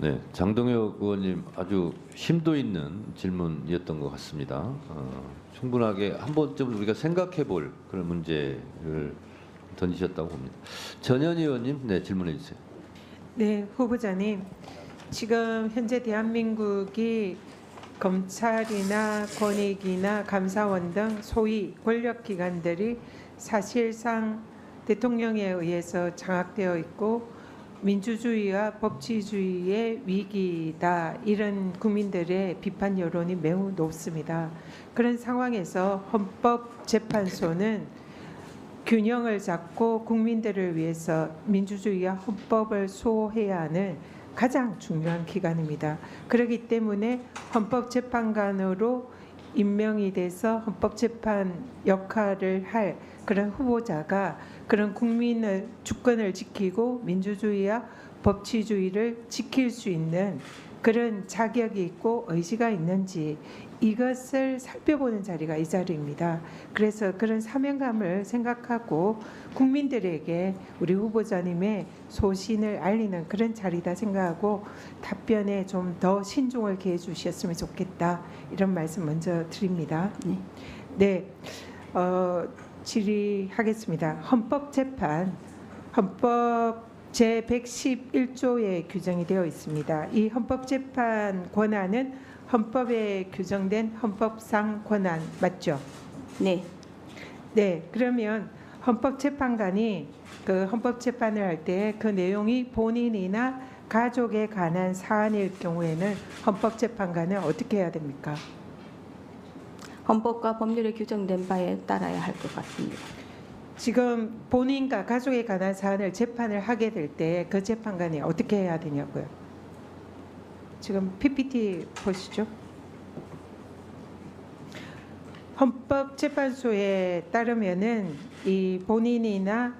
네, 장동혁 의원님 아주 심도 있는 질문이었던 것 같습니다. 충분하게 한 번쯤 우리가 생각해볼 그런 문제를 던지셨다고 봅니다. 전현희 의원님, 네, 질문해 주세요. 네, 후보자님. 지금 현재 대한민국이 검찰이나 권익이나 감사원 등 소위 권력기관들이 사실상 대통령에 의해서 장악되어 있고 민주주의와 법치주의의 위기다, 이런 국민들의 비판 여론이 매우 높습니다. 그런 상황에서 헌법재판소는 균형을 잡고 국민들을 위해서 민주주의와 헌법을 수호해야 하는 가장 중요한 기관입니다. 그렇기 때문에 헌법재판관으로 임명이 돼서 헌법재판 역할을 할 그런 후보자가 그런 국민의 주권을 지키고 민주주의와 법치주의를 지킬 수 있는 그런 자격이 있고 의지가 있는지, 이것을 살펴보는 자리가 이 자리입니다. 그래서 그런 사명감을 생각하고 국민들에게 우리 후보자님의 소신을 알리는 그런 자리다 생각하고 답변에 좀 더 신중을 기해 주셨으면 좋겠다, 이런 말씀 먼저 드립니다. 네, 질의하겠습니다. 헌법재판, 헌법 제111조에 규정이 되어 있습니다. 이 헌법재판 권한은 헌법에 규정된 헌법상 권한 맞죠? 네. 네, 그러면 헌법재판관이 그 헌법재판을 할 때 그 내용이 본인이나 가족에 관한 사안일 경우에는 헌법재판관은 어떻게 해야 됩니까? 헌법과 법률에 규정된 바에 따라야 할 것 같습니다. 지금 본인과 가족에 관한 사안을 재판을 하게 될 때 그 재판관이 어떻게 해야 되냐고요? 지금 PPT 보시죠. 헌법재판소에 따르면은 이 본인이나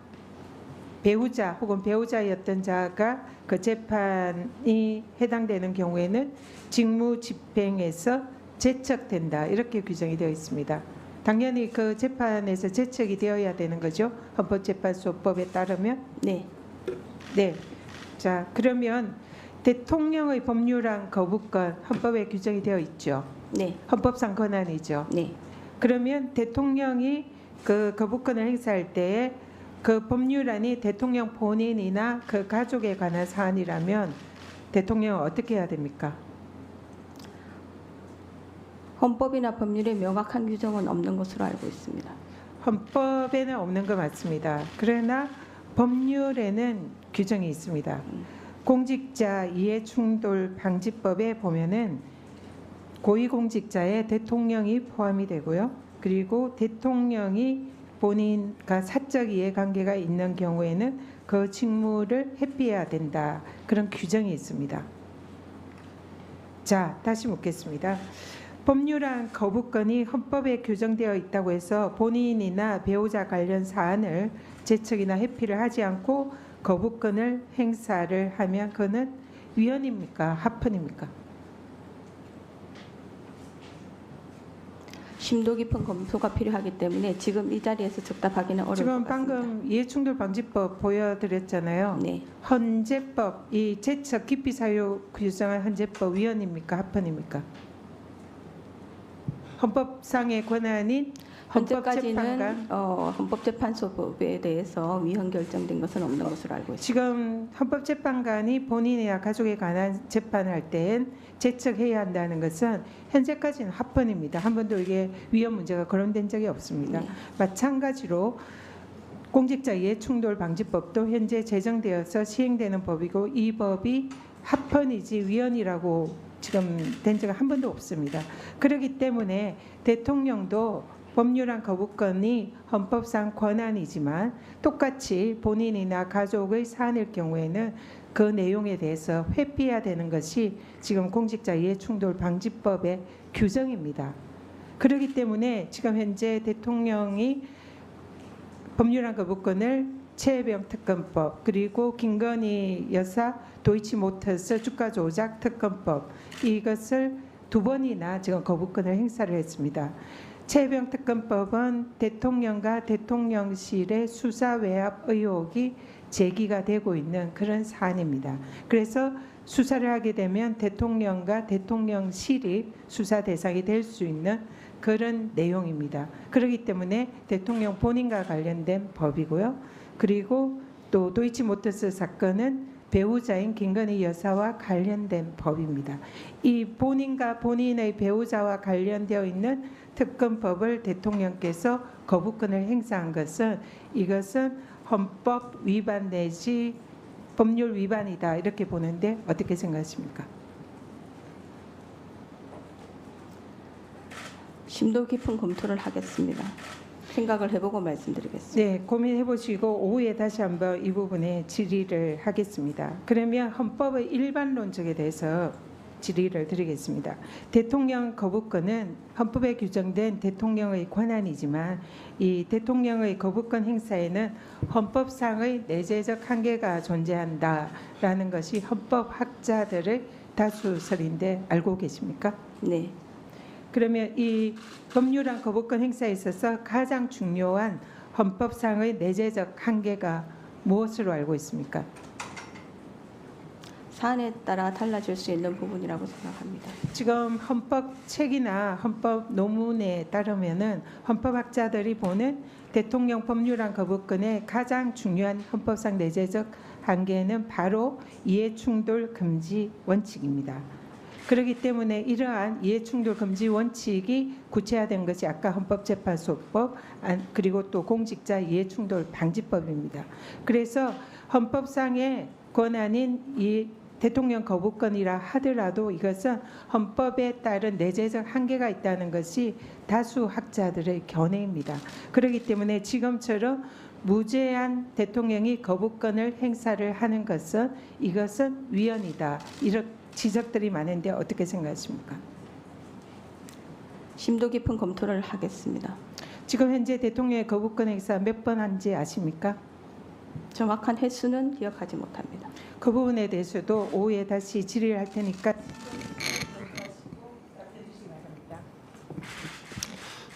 배우자 혹은 배우자였던 자가 그 재판이 해당되는 경우에는 직무집행에서 제척된다, 이렇게 규정이 되어 있습니다. 당연히 그 재판에서 제척이 되어야 되는 거죠. 헌법재판소법에 따르면. 네. 네. 자, 그러면 대통령의 법률안 거부권 헌법에 규정이 되어 있죠. 네. 헌법상 권한이죠. 네. 그러면 대통령이 그 거부권을 행사할 때에 그 법률안이 대통령 본인이나 그 가족에 관한 사안이라면 대통령은 어떻게 해야 됩니까? 헌법이나 법률에 명확한 규정은 없는 것으로 알고 있습니다. 헌법에는 없는 거 맞습니다. 그러나 법률에는 규정이 있습니다. 공직자 이해충돌 방지법에 보면은 고위공직자에 대통령이 포함이 되고요. 그리고 대통령이 본인과 사적 이해관계가 있는 경우에는 그 직무를 회피해야 된다, 그런 규정이 있습니다. 자, 다시 묻겠습니다. 법률안 거부권이 헌법에 규정되어 있다고 해서 본인이나 배우자 관련 사안을 제척이나 회피를 하지 않고 거부권을 행사를 하면 그는 위헌입니까? 합헌입니까? 심도 깊은 검토가 필요하기 때문에 지금 이 자리에서 즉답하기는 어려울 지금 것 같습니다. 방금 이해충돌 방지법 보여드렸잖아요. 네. 헌재법, 이 제척 기피 사유 규정한 헌재법 위헌입니까? 합헌입니까? 헌법상의 권한인 헌법재판관. 현재까지는 헌법재판소법에 대해서 위헌 결정된 것은 없는 것으로 알고 있습니다. 지금 헌법재판관이 본인이나 가족에 관한 재판을 할 때엔 제척해야 한다는 것은 현재까지는 합헌입니다. 한 번도 이게 위헌 문제가 거론된 적이 없습니다. 네. 마찬가지로 공직자 이해충돌 방지법도 현재 제정되어서 시행되는 법이고 이 법이 합헌이지 위헌이라고 지금 된 적은 한 번도 없습니다. 그렇기 때문에 대통령도 법률안 거부권이 헌법상 권한이지만 똑같이 본인이나 가족의 사안일 경우에는 그 내용에 대해서 회피해야 되는 것이 지금 공직자 이해충돌 방지법의 규정입니다. 그렇기 때문에 지금 현재 대통령이 법률안 거부권을 최혜병 특검법, 그리고 김건희 여사 도이치모터스 주가 조작 특검법, 이것을 두 번이나 지금 거부권을 행사를 했습니다. 최혜병 특검법은 대통령과 대통령실의 수사 외압 의혹이 제기가 되고 있는 그런 사안입니다. 그래서 수사를 하게 되면 대통령과 대통령실이 수사 대상이 될 수 있는 그런 내용입니다. 그렇기 때문에 대통령 본인과 관련된 법이고요. 그리고 또 도이치모터스 사건은 배우자인 김건희 여사와 관련된 법입니다. 이 본인과 본인의 배우자와 관련되어 있는 특검법을 대통령께서 거부권을 행사한 것은 이것은 헌법 위반 내지 법률 위반이다 이렇게 보는데 어떻게 생각하십니까? 심도 깊은 검토를 하겠습니다. 생각을 해보고 말씀드리겠습니다. 네, 고민해 보시고 오후에 다시 한번 이 부분에 질의를 하겠습니다. 그러면 헌법의 일반론적에 대해서 질의를 드리겠습니다. 대통령 거부권은 헌법에 규정된 대통령의 권한이지만 이 대통령의 거부권 행사에는 헌법상의 내재적 한계가 존재한다라는 것이 헌법학자들의 다수설인데 알고 계십니까? 네, 그러면 이 법률안 거부권 행사에 있어서 가장 중요한 헌법상의 내재적 한계가 무엇으로 알고 있습니까? 사안에 따라 달라질 수 있는 부분이라고 생각합니다. 지금 헌법 책이나 헌법 논문에 따르면은 헌법학자들이 보는 대통령 법률안 거부권의 가장 중요한 헌법상 내재적 한계는 바로 이해충돌 금지 원칙입니다. 그렇기 때문에 이러한 이해충돌 금지 원칙이 구체화된 것이 아까 헌법재판소법 그리고 또 공직자 이해충돌 방지법입니다. 그래서 헌법상의 권한인 이 대통령 거부권이라 하더라도 이것은 헌법에 따른 내재적 한계가 있다는 것이 다수 학자들의 견해입니다. 그렇기 때문에 지금처럼 무제한 대통령이 거부권을 행사를 하는 것은 이것은 위헌이다. 이런 지적들이 많은데 어떻게 생각하십니까? 심도 깊은 검토를 하겠습니다. 지금 현재 대통령의 거부권 행사 몇 번 한지 아십니까? 정확한 횟수는 기억하지 못합니다. 그 부분에 대해서도 오후에 다시 질의를 할 테니까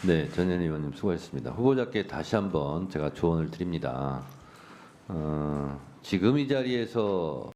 네, 전현 의원님 수고하셨습니다. 후보자께 다시 한번 제가 조언을 드립니다. 지금 이 자리에서